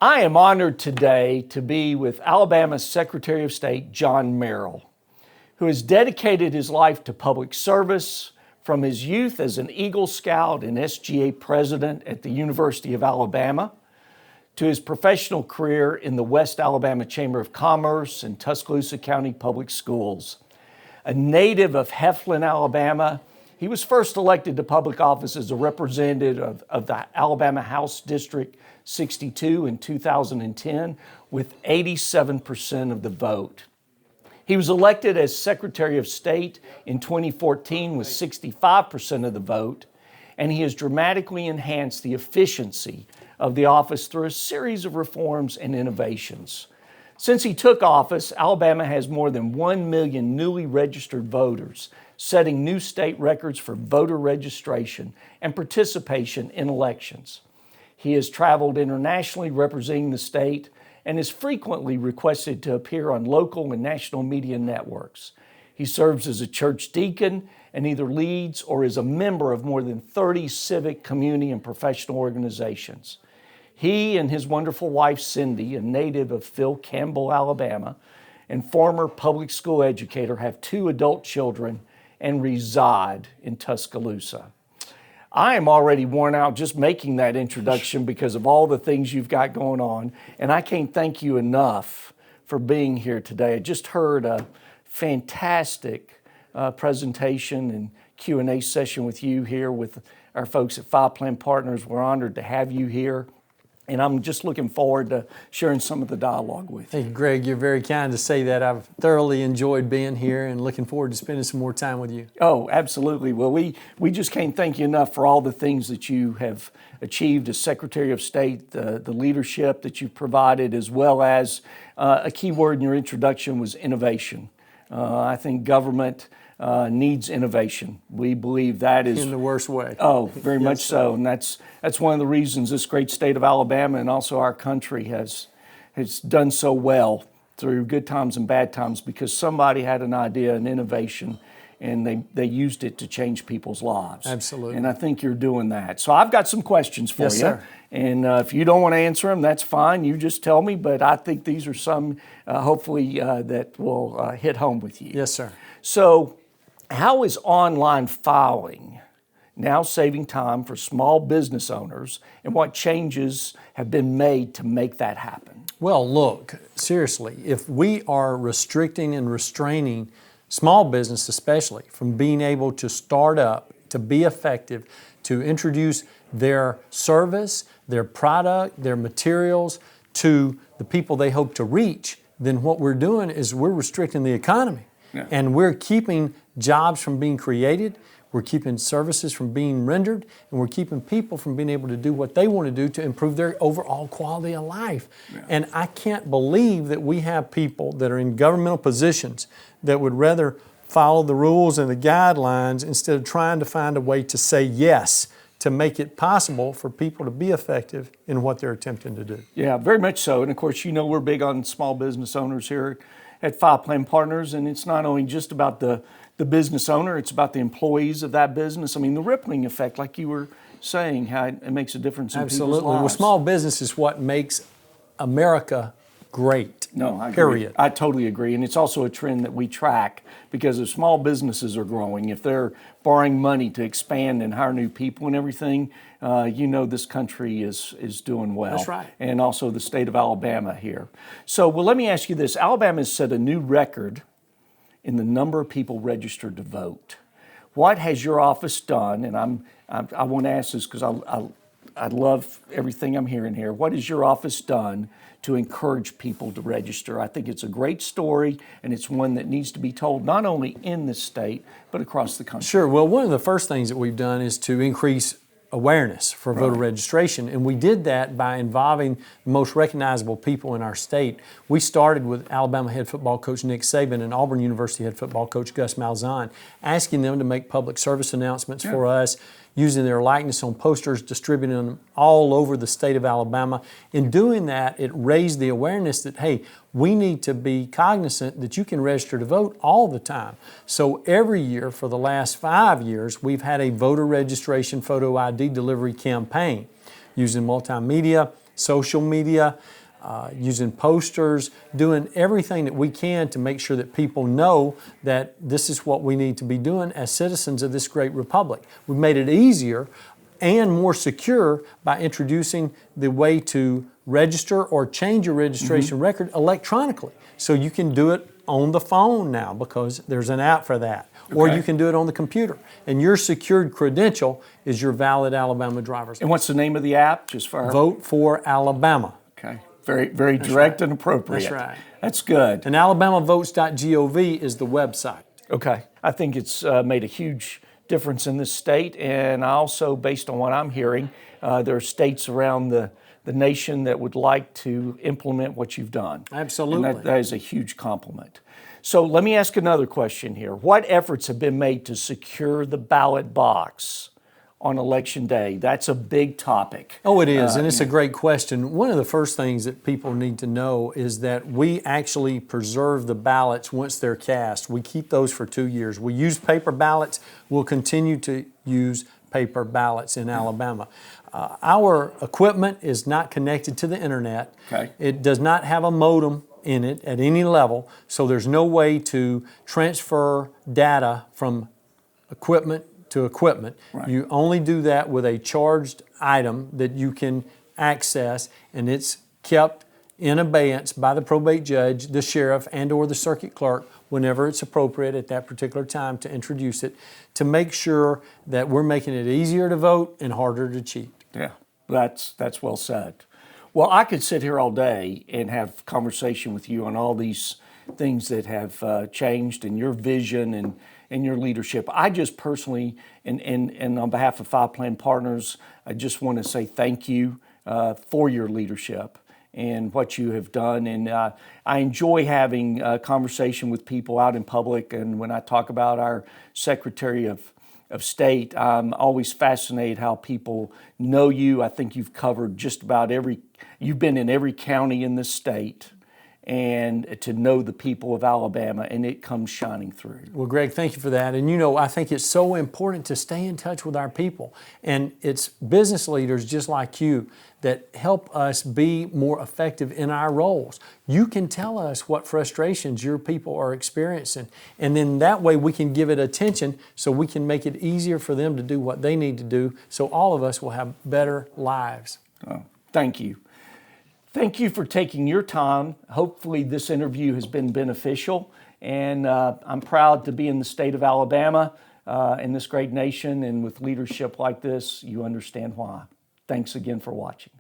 I am honored today to be with Alabama Secretary of State John Merrill, who has dedicated his life to public service from his youth as an Eagle Scout and SGA president at the University of Alabama, to his professional career in the West Alabama Chamber of Commerce and Tuscaloosa County Public Schools. A native of Heflin, Alabama, he was first elected to public office as a representative of the Alabama House District 62 in 2010 with 87% of the vote. He was elected as Secretary of State in 2014 with 65% of the vote, and he has dramatically enhanced the efficiency of the office through a series of reforms and innovations. Since he took office, Alabama has more than 1 million newly registered voters, setting new state records for voter registration and participation in elections. He has traveled internationally representing the state and is frequently requested to appear on local and national media networks. He serves as a church deacon and either leads or is a member of more than 30 civic, community, and professional organizations. He and his wonderful wife, Cindy, a native of Phil Campbell, Alabama, and former public school educator, have 2 adult children and reside in Tuscaloosa. I am already worn out just making that introduction because of all the things you've got going on, and I can't thank you enough for being here today. I just heard a fantastic presentation and Q&A session with you here with our folks at Five Plan Partners. We're honored to have you here, and I'm just looking forward to sharing some of the dialogue with you. Hey, Greg, you're very kind to say that. I've thoroughly enjoyed being here and looking forward to spending some more time with you. Oh, absolutely. Well, we just can't thank you enough for all the things that you have achieved as Secretary of State, the leadership that you've provided, as well as a key word in your introduction was innovation. I think government needs innovation. We believe that is in the worst way. Oh, very much so. And that's one of the reasons this great state of Alabama and also our country has done so well through good times and bad times, because somebody had an idea, an innovation, and they used it to change people's lives. Absolutely. And I think you're doing that. So I've got some questions for you. Yes, sir. And if you don't want to answer them, that's fine. You just tell me. But I think these are some, hopefully, that will hit home with you. Yes, sir. So how is online filing now saving time for small business owners, and what changes have been made to make that happen? Well, look, seriously, if we are restricting and restraining small business especially from being able to start up, to be effective, to introduce their service, their product, their materials to the people they hope to reach, then what we're doing is we're restricting the economy. Yeah. And we're keeping jobs from being created, we're keeping services from being rendered, and we're keeping people from being able to do what they want to do to improve their overall quality of life. Yeah. And I can't believe that we have people that are in governmental positions that would rather follow the rules and the guidelines instead of trying to find a way to say yes to make it possible for people to be effective in what they're attempting to do. Yeah, very much so. And of course, you know, we're big on small business owners here at Five Plan Partners, and it's not only just about the business owner, it's about the employees of that business. I mean, the rippling effect, like you were saying, how it makes a difference in Absolutely. people's lives. Well, small business is what makes America great. No, I agree. Period. I totally agree. And it's also a trend that we track, because if small businesses are growing, if they're borrowing money to expand and hire new people and everything, you know this country is doing well. That's right. And also the state of Alabama here. So, well, let me ask you this. Alabama has set a new record in the number of people registered to vote. What has your office done? And I want to ask this because I love everything I'm hearing here. What has your office done to encourage people to register? I think it's a great story, and it's one that needs to be told not only in this state, but across the country. Sure. Well, one of the first things that we've done is to increase awareness for voter registration, and we did that by involving the most recognizable people in our state. We started with Alabama head football coach Nick Saban and Auburn University head football coach Gus Malzahn, asking them to make public service announcements for us, using their likeness on posters, distributing them all over the state of Alabama. In doing that, it raised the awareness that, hey, we need to be cognizant that you can register to vote all the time. So every year for the last 5 years, we've had a voter registration photo ID delivery campaign using multimedia social media, using posters, doing everything that we can to make sure that people know that this is what we need to be doing as citizens of this great republic. We've made it easier and more secure by introducing the way to register or change your registration record electronically. So you can do it on the phone now because there's an app for that. Or you can do it on the computer. And your secured credential is your valid Alabama driver's license. And what's the name of the app? Just for Vote for Alabama. Okay. Very, very direct and appropriate. That's right. That's good. And alabamavotes.gov is the website. Okay. I think it's made a huge difference in this state. And I also, based on what I'm hearing, there are states around the nation that would like to implement what you've done. Absolutely. And that is a huge compliment. So let me ask another question here. What efforts have been made to secure the ballot box on Election Day? That's a big topic. Oh, it is, and it's a great question. One of the first things that people need to know is that we actually preserve the ballots once they're cast. We keep those for 2 years. We use paper ballots. We'll continue to use paper ballots in Alabama. Our equipment is not connected to the internet. Okay. It does not have a modem in it at any level, so there's no way to transfer data from equipment to equipment. Right. You only do that with a charged item that you can access, and it's kept in abeyance by the probate judge, the sheriff, and or the circuit clerk whenever it's appropriate at that particular time to introduce it, to make sure that we're making it easier to vote and harder to cheat. Yeah, that's well said. Well, I could sit here all day and have conversation with you on all these things that have changed in your vision and your leadership. I just personally, and on behalf of Five Plan Partners, I just want to say thank you for your leadership and what you have done. And I enjoy having a conversation with people out in public. And when I talk about our Secretary of State, I'm always fascinated how people know you. I think you've covered just about you've been in every county in this state, and to know the people of Alabama, and it comes shining through. Well, Greg, thank you for that. And I think it's so important to stay in touch with our people. And it's business leaders just like you that help us be more effective in our roles. You can tell us what frustrations your people are experiencing, and then that way we can give it attention so we can make it easier for them to do what they need to do, so all of us will have better lives. Oh, thank you. Thank you for taking your time. Hopefully this interview has been beneficial, and I'm proud to be in the state of Alabama, in this great nation, and with leadership like this, you understand why. Thanks again for watching.